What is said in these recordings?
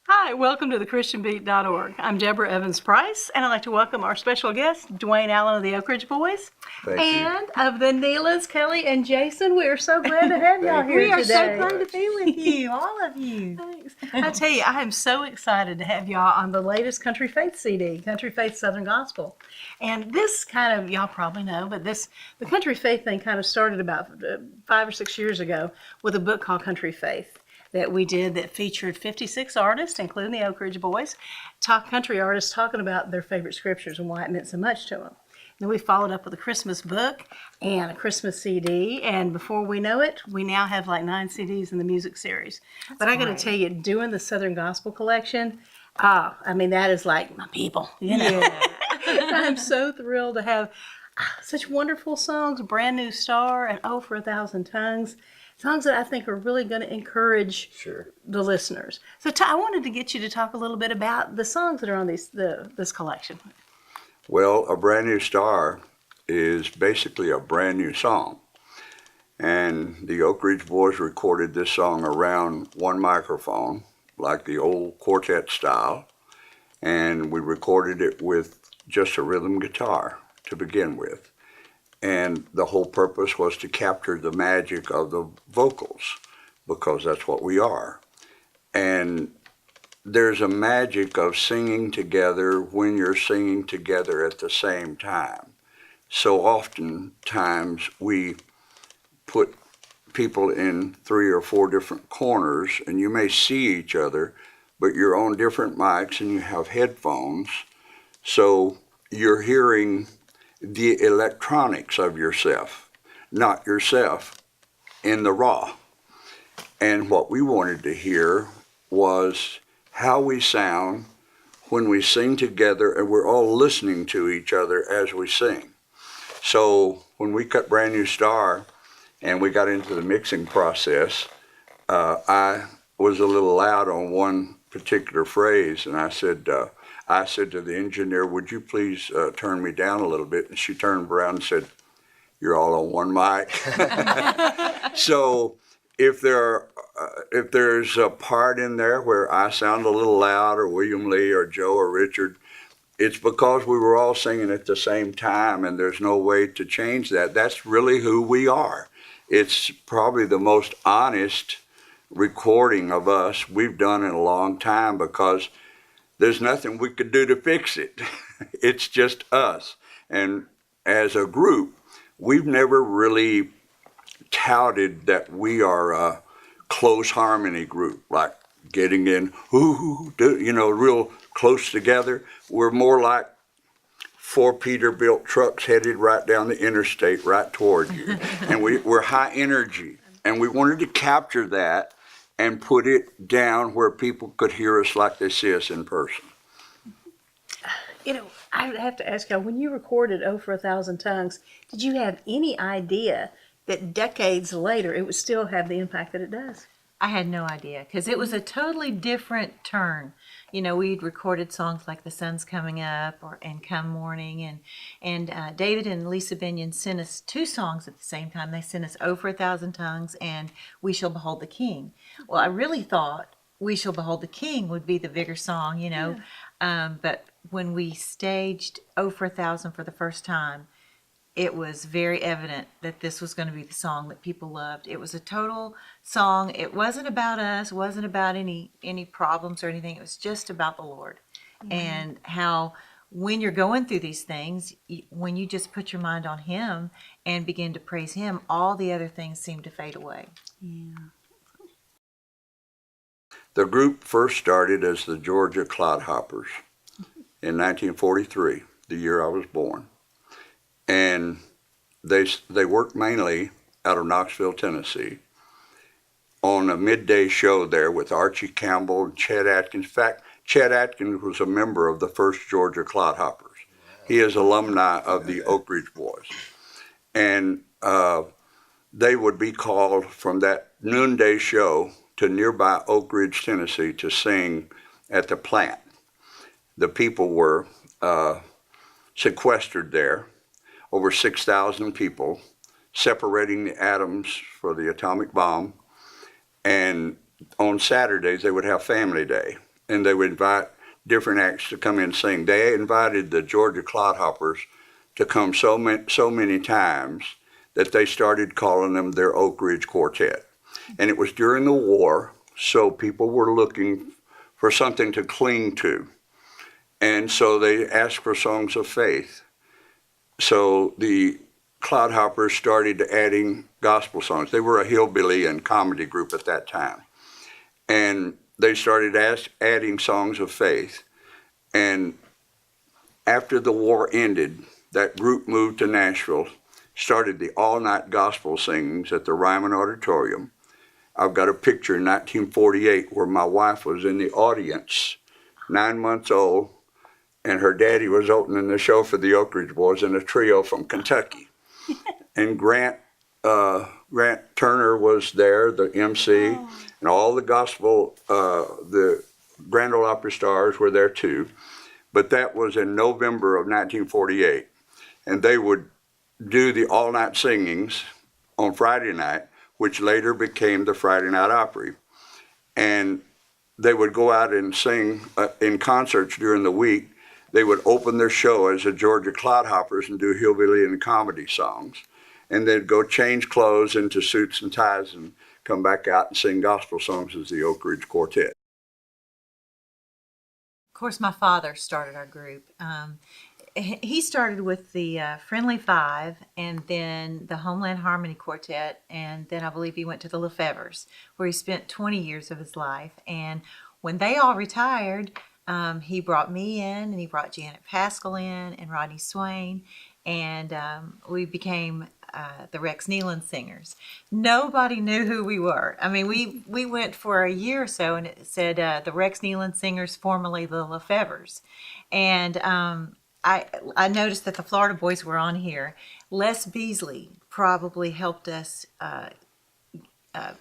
Hi, welcome to TheChristianBeat.org. I'm Deborah Evans Price, and I'd like to welcome our special guest, Duane Allen of the Oak Ridge Boys. Thank you. And of the Nelons, Kelly and Jason. We are so glad to have y'all here We are today. so glad to be with you, all of you. Thanks. I tell you, I am so excited to have y'all on the latest Country Faith CD, Country Faith Southern Gospel. And this kind of, y'all probably know, but the Country Faith thing kind of started about 5 or 6 years ago with a book called Country Faith that we did that featured 56 artists, including the Oak Ridge Boys, country artists talking about their favorite scriptures and why it meant so much to them. Then we followed up with a Christmas book and a Christmas CD, and before we know it, we now have like 9 CDs in the music series. But I got to tell you, doing the Southern Gospel collection, that is like my people, you know. Yeah. I'm so thrilled to have such wonderful songs, Brand New Star and Oh for a Thousand Tongues. Songs that I think are really going to encourage the listeners. So I wanted to get you to talk a little bit about the songs that are on this collection. Well, A Brand New Star is basically a brand new song. And the Oak Ridge Boys recorded this song around one microphone, like the old quartet style. And we recorded it with just a rhythm guitar to begin with. And the whole purpose was to capture the magic of the vocals, because that's what we are. And there's a magic of singing together when you're singing together at the same time. So oftentimes we put people in 3 or 4 different corners, and you may see each other, but you're on different mics and you have headphones. So you're hearing the electronics of yourself, not yourself in the raw. And what we wanted to hear was how we sound when we sing together and we're all listening to each other as we sing. So when we cut Brand New Star and we got into the mixing process, I was a little loud on one particular phrase, and I said to the engineer, would you please turn me down a little bit? And she turned around and said, you're all on one mic. So if there's a part in there where I sound a little loud, or William Lee or Joe or Richard, it's because we were all singing at the same time, and there's no way to change that. That's really who we are. It's probably the most honest recording of us we've done in a long time, because there's nothing we could do to fix it. It's just us. And as a group, we've never really touted that we are a close harmony group, like getting in, real close together. We're more like 4 Peterbilt trucks headed right down the interstate right toward you. And we're high energy. And we wanted to capture that and put it down where people could hear us like they see us in person. You know, I have to ask y'all, when you recorded Oh for a Thousand Tongues, did you have any idea that decades later it would still have the impact that it does? I had no idea, because it was a totally different turn. You know, we'd recorded songs like The Sun's Coming Up and Come Morning, and David and Lisa Binion sent us 2 songs at the same time. They sent us Oh for a Thousand Tongues and We Shall Behold the King. Well, I really thought We Shall Behold the King would be the bigger song, you know. Yeah. But when we staged Oh for a Thousand for the first time, it was very evident that this was going to be the song that people loved. It was a total song. It wasn't about us, wasn't about any problems or anything. It was just about the Lord. Mm-hmm. And how when you're going through these things, when you just put your mind on Him and begin to praise Him, all the other things seem to fade away. Yeah. The group first started as the Georgia Clodhoppers in 1943, the year I was born. And they worked mainly out of Knoxville, Tennessee, on a midday show there with Archie Campbell and Chet Atkins. In fact, Chet Atkins was a member of the first Georgia Clodhoppers. He is alumni of the Oak Ridge Boys. And they would be called from that noonday show to nearby Oak Ridge, Tennessee, to sing at the plant. The people were sequestered there, over 6,000 people, separating the atoms for the atomic bomb. And on Saturdays, they would have family day. and they would invite different acts to come in and sing. They invited the Georgia Clodhoppers to come so many times that they started calling them their Oak Ridge Quartet. And it was during the war, so people were looking for something to cling to. And so they asked for songs of faith. So the Clodhoppers started adding gospel songs. They were a hillbilly and comedy group at that time. And they started adding songs of faith. And after the war ended, that group moved to Nashville, started the all-night gospel singings at the Ryman Auditorium. I've got a picture in 1948 where my wife was in the audience, 9 months old, and her daddy was opening the show for the Oak Ridge Boys and a trio from Kentucky. And Grant Turner was there, the MC, and all the gospel, the Grand Ole Opry stars were there too. But that was in November of 1948. And they would do the all-night singings on Friday night, which later became the Friday Night Opry. And they would go out and sing in concerts during the week. They would open their show as the Georgia Clodhoppers and do hillbilly and comedy songs. And they'd go change clothes into suits and ties and come back out and sing gospel songs as the Oak Ridge Quartet. Of course, my father started our group. He started with the Friendly Five, and then the Homeland Harmony Quartet, and then I believe he went to the Lefevres, where he spent 20 years of his life. And when they all retired, he brought me in, and he brought Janet Paschal in, and Rodney Swain, and we became the Rex Nelon Singers. Nobody knew who we were. I mean, we went for a year or so, and it said the Rex Nelon Singers, formerly the Lefevres. And I noticed that the Florida Boys were on here. Les Beasley probably helped us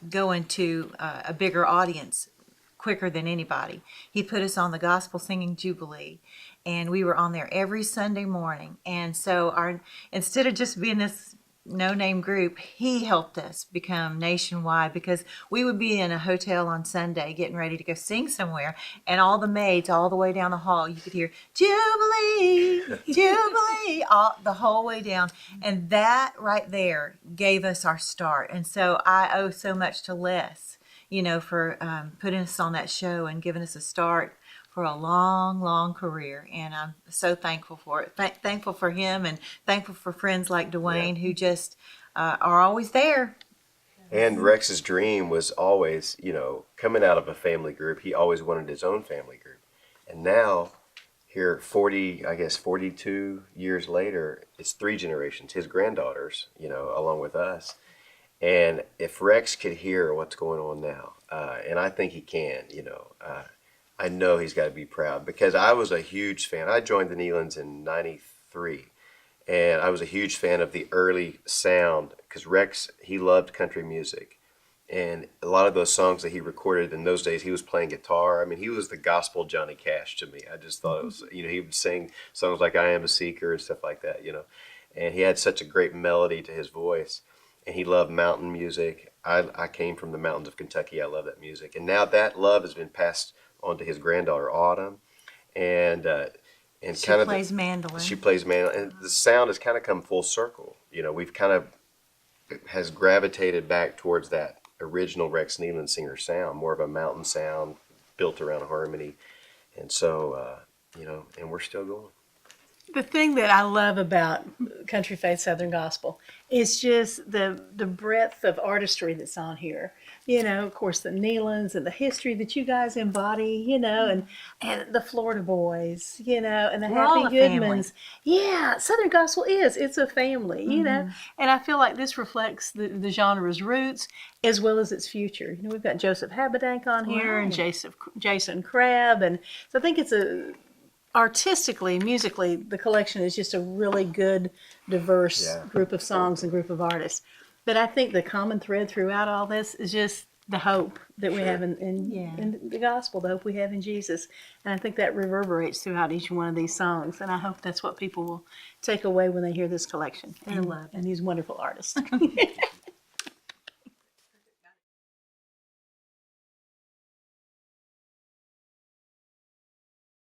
go into a bigger audience quicker than anybody. He put us on the Gospel Singing Jubilee, and we were on there every Sunday morning. And so instead of just being this no-name group, he helped us become nationwide, because we would be in a hotel on Sunday getting ready to go sing somewhere, and all the maids all the way down the hall, you could hear Jubilee, Jubilee, the whole way down. And that right there gave us our start. And so I owe so much to Les, for putting us on that show and giving us a start for a long, long career. And I'm so thankful for it. Thankful for him, and thankful for friends like Duane, who just are always there. And Rex's dream was always, coming out of a family group, he always wanted his own family group. And now, here 42 years later, it's 3 generations, his granddaughters, along with us. And if Rex could hear what's going on now, and I think he can, I know he's got to be proud, because I was a huge fan. I joined the Nelons in '93, and I was a huge fan of the early sound, because Rex, he loved country music. And a lot of those songs that he recorded in those days, he was playing guitar. I mean, he was the gospel Johnny Cash to me. I just thought it was, he would sing songs like I Am a Seeker and stuff like that, And he had such a great melody to his voice. And he loved mountain music. I came from the mountains of Kentucky. I love that music. And now that love has been passed on to his granddaughter, Autumn. And She plays mandolin. She plays mandolin. And the sound has kind of come full circle. We've kind of has gravitated back towards that original Rex Nelon singer sound, more of a mountain sound built around harmony. And so, and we're still going. The thing that I love about Country Faith Southern Gospel is just the breadth of artistry that's on here. Of course, the Nelons and the history that you guys embody, and the Florida Boys, and the We're all Happy a family. Goodmans. Yeah, Southern Gospel it's a family, and I feel like this reflects the genre's roots as well as its future. We've got Joseph Habedank on here, and Jason Crabb, and so I think it's artistically, musically, the collection is just a really good, diverse group of songs and group of artists. But I think the common thread throughout all this is just the hope that we have in the gospel, the hope we have in Jesus. And I think that reverberates throughout each one of these songs. And I hope that's what people will take away when they hear this collection. They love it. And these wonderful artists.